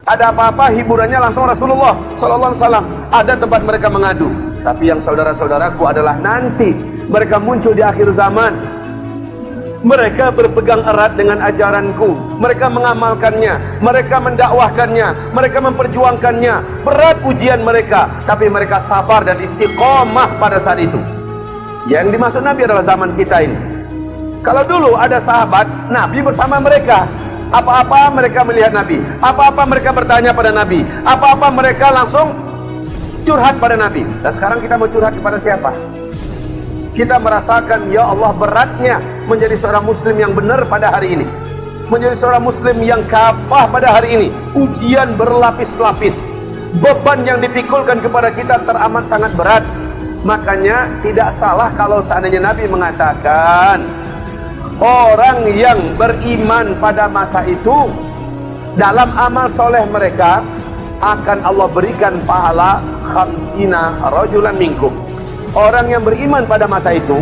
Ada apa-apa hiburannya langsung Rasulullah Sallallahu Alaihi Wasallam. Ada tempat mereka mengadu. Tapi yang saudara-saudaraku adalah nanti mereka muncul di akhir zaman. Mereka berpegang erat dengan ajaranku, mereka mengamalkannya, mereka mendakwahkannya, mereka memperjuangkannya. Berat ujian mereka, tapi mereka sabar dan istiqomah pada saat itu. Yang dimaksud Nabi adalah zaman kita ini. Kalau dulu ada sahabat Nabi bersama mereka, apa-apa mereka melihat Nabi, apa-apa mereka bertanya pada Nabi, apa-apa mereka langsung curhat pada Nabi. Dan sekarang kita mau curhat kepada siapa? Kita merasakan, ya Allah, beratnya menjadi seorang muslim yang benar pada hari ini, menjadi seorang muslim yang kafah pada hari ini. Ujian berlapis-lapis, beban yang dipikulkan kepada kita teramat sangat berat. Makanya tidak salah kalau seandainya Nabi mengatakan, orang yang beriman pada masa itu, dalam amal soleh mereka akan Allah berikan pahala khamsina rajulan minkum. Orang yang beriman pada masa itu,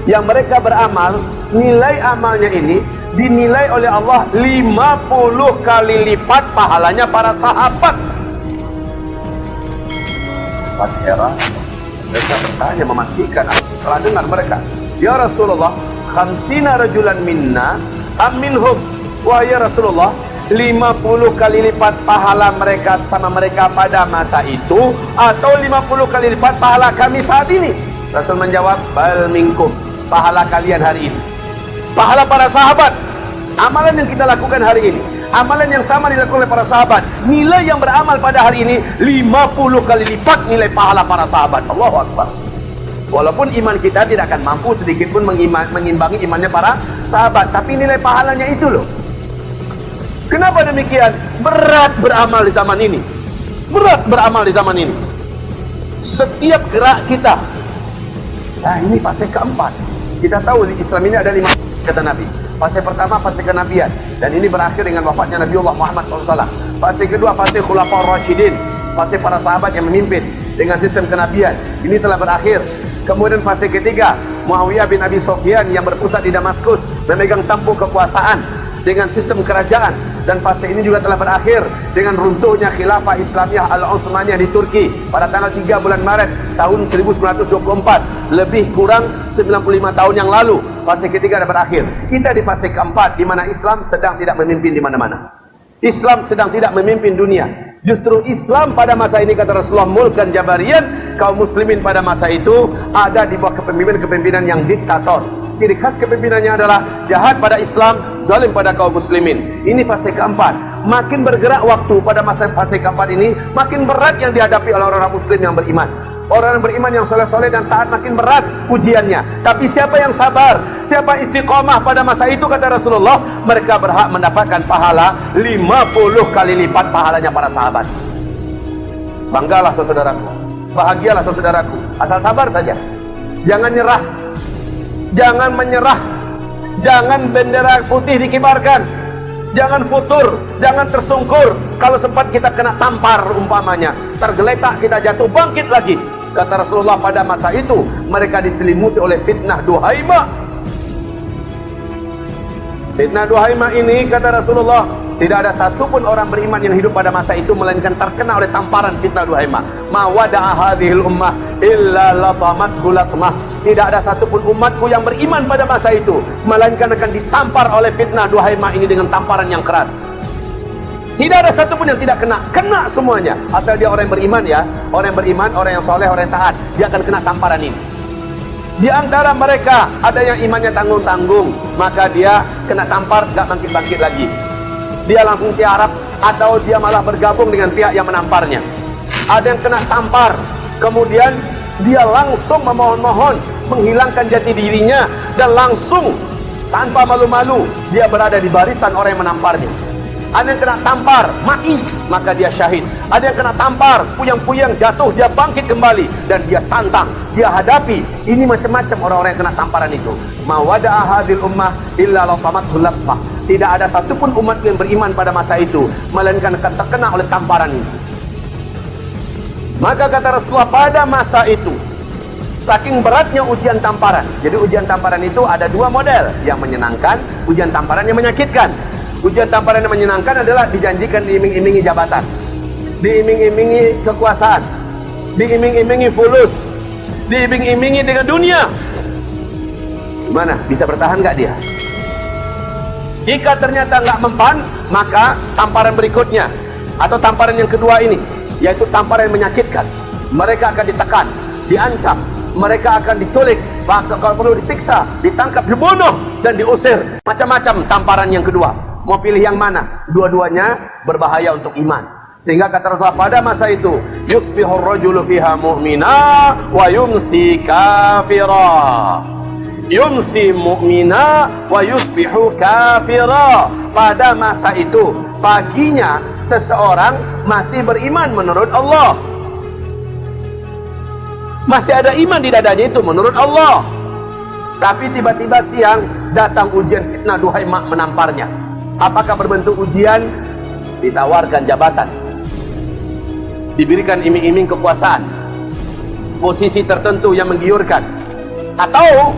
yang mereka beramal, nilai amalnya ini dinilai oleh Allah 50 kali lipat pahalanya para sahabat. Pas era mereka bertanya, memastikan setelah dengar mereka, ya Rasulullah, khamsina rajulan minna am minhum. Wahai Rasulullah, 50 kali lipat pahala mereka sama mereka pada masa itu, atau 50 kali lipat pahala kami saat ini? Rasul menjawab, bal minkum, pahala kalian hari ini, pahala para sahabat. Amalan yang kita lakukan hari ini, amalan yang sama dilakukan oleh para sahabat. Nilai yang beramal pada hari ini 50 kali lipat nilai pahala para sahabat. Allahu Akbar. Walaupun iman kita tidak akan mampu sedikit pun mengimbangi imannya para sahabat, tapi nilai pahalanya itu loh. Kenapa demikian? Berat beramal di zaman ini. Berat beramal di zaman ini. Setiap gerak kita. Nah, ini fase keempat. Kita tahu di Islam ini ada 5 kata Nabi. Fase pertama, fase kenabian. Dan ini berakhir dengan wafatnya Nabiullah Muhammad SAW. Fase kedua, fase Khulafaur Rasyidin. Fase para sahabat yang memimpin dengan sistem kenabian. Ini telah berakhir. Kemudian fase ketiga, Muawiyah bin Abi Sufyan yang berpusat di Damaskus, memegang tampuk kekuasaan dengan sistem kerajaan. Dan fase ini juga telah berakhir dengan runtuhnya khilafah Islamiyah Al-Utsmaniyah di Turki pada tanggal 3 bulan Maret tahun 1924, lebih kurang 95 tahun yang lalu. Fase ketiga sudah berakhir. Kita di fase keempat, di mana Islam sedang tidak memimpin di mana-mana. Islam sedang tidak memimpin dunia. Justru Islam pada masa ini, kata Rasulullah, mulkan jabarian, kaum muslimin pada masa itu ada di bawah kepemimpinan yang diktator. Ciri khas kepemimpinannya adalah jahat pada Islam, zalim pada kaum muslimin. Ini fase keempat. Makin bergerak waktu pada masa fase keempat ini, makin berat yang dihadapi oleh orang-orang muslim yang beriman. Orang yang beriman yang soleh-soleh dan taat makin berat ujiannya. Tapi siapa yang sabar, siapa istiqomah pada masa itu, kata Rasulullah, mereka berhak mendapatkan pahala 50 kali lipat pahalanya para sahabat. Banggalah saudaraku, bahagialah saudaraku, asal sabar saja. Jangan nyerah, jangan menyerah, jangan bendera putih dikibarkan, jangan futur, jangan tersungkur. Kalau sempat kita kena tampar umpamanya, tergeletak, kita jatuh, bangkit lagi. Kata Rasulullah, pada masa itu mereka diselimuti oleh fitnah Duhaimah. Fitnah Duhaimah ini, kata Rasulullah, tidak ada satupun orang beriman yang hidup pada masa itu melainkan terkena oleh tamparan fitnah Duhaimah. Ma wada'a hadhil ummah illa latamathu latmah. Tidak ada satupun umatku yang beriman pada masa itu melainkan akan ditampar oleh fitnah Duhaimah ini dengan tamparan yang keras. Tidak ada satupun yang tidak kena semuanya. Asal dia orang yang beriman, ya, orang yang beriman, orang yang soleh, orang yang taat, dia akan kena tamparan ini. Di antara mereka ada yang imannya tanggung-tanggung, maka dia kena tampar, gak bangkit-bangkit lagi. Dia langsung tiarap, atau dia malah bergabung dengan pihak yang menamparnya. Ada yang kena tampar, kemudian dia langsung memohon-mohon menghilangkan jati dirinya, dan langsung tanpa malu-malu dia berada di barisan orang yang menamparnya. Ada yang kena tampar, mati, maka dia syahid. Ada yang kena tampar, puyang-puyang, jatuh, dia bangkit kembali dan dia tantang, dia hadapi. Ini macam-macam orang-orang yang kena tamparan itu. Ma wada'a hadhil ummah illa latamathu latmah. Tidak ada satupun umat yang beriman pada masa itu melainkan akan terkena oleh tamparan ini. Maka kata Rasulullah, pada masa itu saking beratnya ujian tamparan. Jadi ujian tamparan itu ada dua model, yang menyenangkan, ujian tamparan yang menyakitkan. Ujian tamparan yang menyenangkan adalah dijanjikan diiming-imingi jabatan, diiming-imingi kekuasaan, diiming-imingi fulus, diiming-imingi dengan dunia. Gimana? Bisa bertahan nggak dia? Jika ternyata nggak mempan, maka tamparan berikutnya atau tamparan yang kedua ini, yaitu tamparan yang menyakitkan. Mereka akan ditekan, diancam, mereka akan diculik, bahkan kalau perlu disiksa, ditangkap, dibunuh, dan diusir. Macam-macam tamparan yang kedua. Mau pilih yang mana? Dua-duanya berbahaya untuk iman. Sehingga kata Rasulullah pada masa itu, yusbihur rajulu fiha mu'mina wa yumsi kafira. Yumsi mu'mina wa yusbihu kafira. Pada masa itu, paginya seseorang masih beriman menurut Allah, masih ada iman di dadanya itu menurut Allah. Tapi tiba-tiba siang datang ujian fitnah, duhai mak menamparnya. Apakah berbentuk ujian? Ditawarkan jabatan, diberikan iming-iming kekuasaan, posisi tertentu yang menggiurkan, atau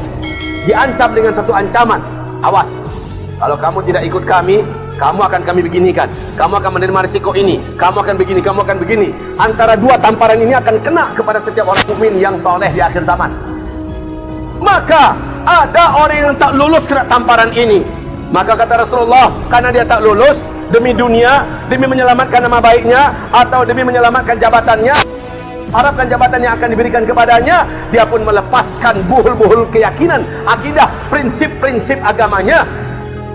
diancam dengan satu ancaman, awas, kalau kamu tidak ikut kami, kamu akan kami beginikan, kamu akan menerima risiko ini, kamu akan begini, kamu akan begini. Antara dua tamparan ini akan kena kepada setiap orang mukmin yang soleh di akhir zaman. Maka ada orang yang tak lulus kena tamparan ini. Maka kata Rasulullah, karena dia tak lulus, demi dunia, demi menyelamatkan nama baiknya, atau demi menyelamatkan jabatannya, harapkan jabatan yang akan diberikan kepadanya, dia pun melepaskan buhul-buhul keyakinan, akidah, prinsip-prinsip agamanya.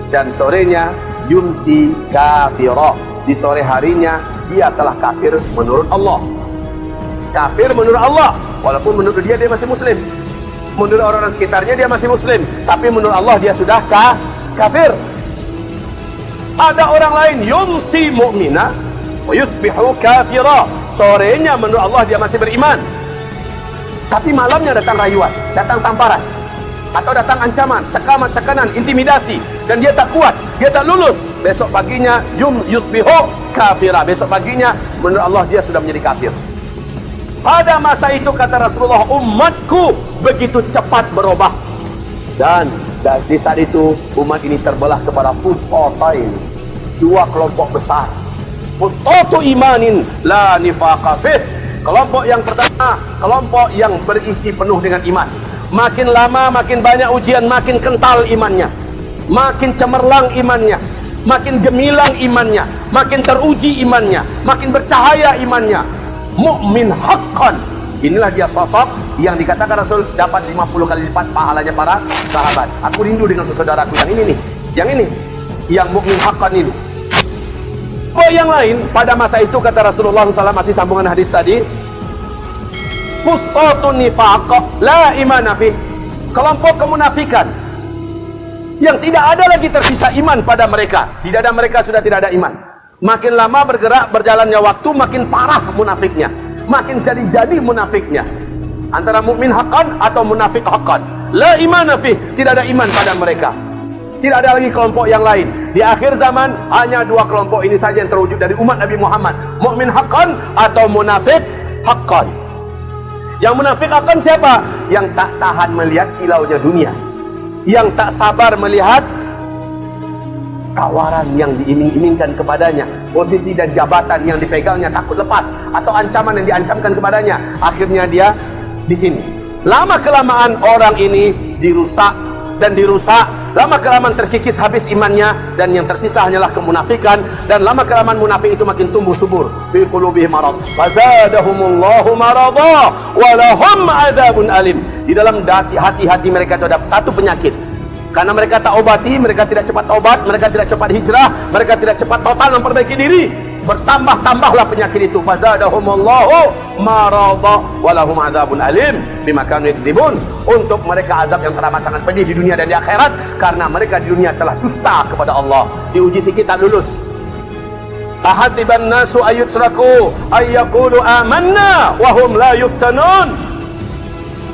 Dan sorenya yumsi kafirah, di sore harinya dia telah kafir menurut Allah. Kafir menurut Allah, walaupun menurut dia masih muslim, menurut orang-orang sekitarnya dia masih muslim, tapi menurut Allah dia sudah kafir. Ada orang lain yumsi mu'mina wa yusbihu kafira, sorenya menurut Allah dia masih beriman, tapi malamnya datang rayuan, datang tamparan, atau datang ancaman, tekanan, intimidasi, dan dia tak kuat, dia tak lulus. Besok paginya yusbihu kafira, besok paginya menurut Allah dia sudah menjadi kafir. Pada masa itu kata Rasulullah, umatku begitu cepat berubah, dan di saat itu umat ini terbelah kepada fusqatain, dua kelompok besar. Fusqatu imanin la nifaqa fih. Kelompok yang pertama, kelompok yang berisi penuh dengan iman. Makin lama makin banyak ujian, makin kental imannya, makin cemerlang imannya, makin gemilang imannya, makin teruji imannya, makin bercahaya imannya. Mukmin haqqan. Inilah dia sosok yang dikatakan Rasul dapat 50 kali lipat pahalanya para sahabat. Aku rindu dengan saudaraku yang ini nih, yang mukmin haqqan ini. Oh, yang lain pada masa itu kata Rasulullah SAW, masih sambungan hadis tadi, fusqatun nifaq la imana fi, kelompok kemunafikan yang tidak ada lagi tersisa iman pada mereka. Di dada mereka sudah tidak ada iman. Makin lama bergerak berjalannya waktu, makin parah munafiknya, makin jadi munafiknya. Antara mukmin haqqan atau munafik haqqan, la imana fi, tidak ada iman pada mereka. Tidak ada lagi kelompok yang lain. Di akhir zaman hanya dua kelompok ini saja yang terwujud dari umat Nabi Muhammad, mukmin haqqan atau munafik haqqan. Yang munafik haqqan siapa? Yang tak tahan melihat silaunya dunia, yang tak sabar melihat tawaran yang diiming-imingkan kepadanya, posisi dan jabatan yang dipegangnya takut lepas, atau ancaman yang diancamkan kepadanya. Akhirnya dia di sini. Lama kelamaan orang ini dirusak dan dirusak, lama kelamaan terkikis habis imannya, dan yang tersisa hanyalah kemunafikan. Dan lama kelamaan munafik itu makin tumbuh subur. Fi qulubihim marad fazadahumullahu marada wa lahum adzabun alim. Di dalam hati-hati mereka itu ada satu penyakit. Karena mereka tak obati, mereka tidak cepat obat, mereka tidak cepat hijrah, mereka tidak cepat total memperbaiki diri, bertambah-tambahlah penyakit itu. Fazadahumullahu marada wa lahum adzabun alim bima kanu yakdzibun. Untuk mereka azab yang teramat sangat pedih di dunia dan di akhirat, karena mereka di dunia telah dusta kepada Allah. Diuji sikit tak lulus. Ahasiban nasu ayutraku ayyaqulu amanna wa hum la yuftanun.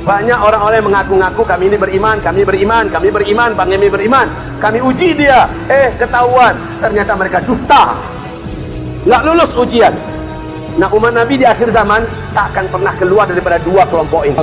Banyak orang-orang yang mengaku-ngaku kami ini beriman, kami beriman, kami beriman, bang kami beriman. Kami uji dia, ketahuan ternyata mereka dusta, nggak lulus ujian. Nah, umat Nabi di akhir zaman tak akan pernah keluar daripada dua kelompok ini.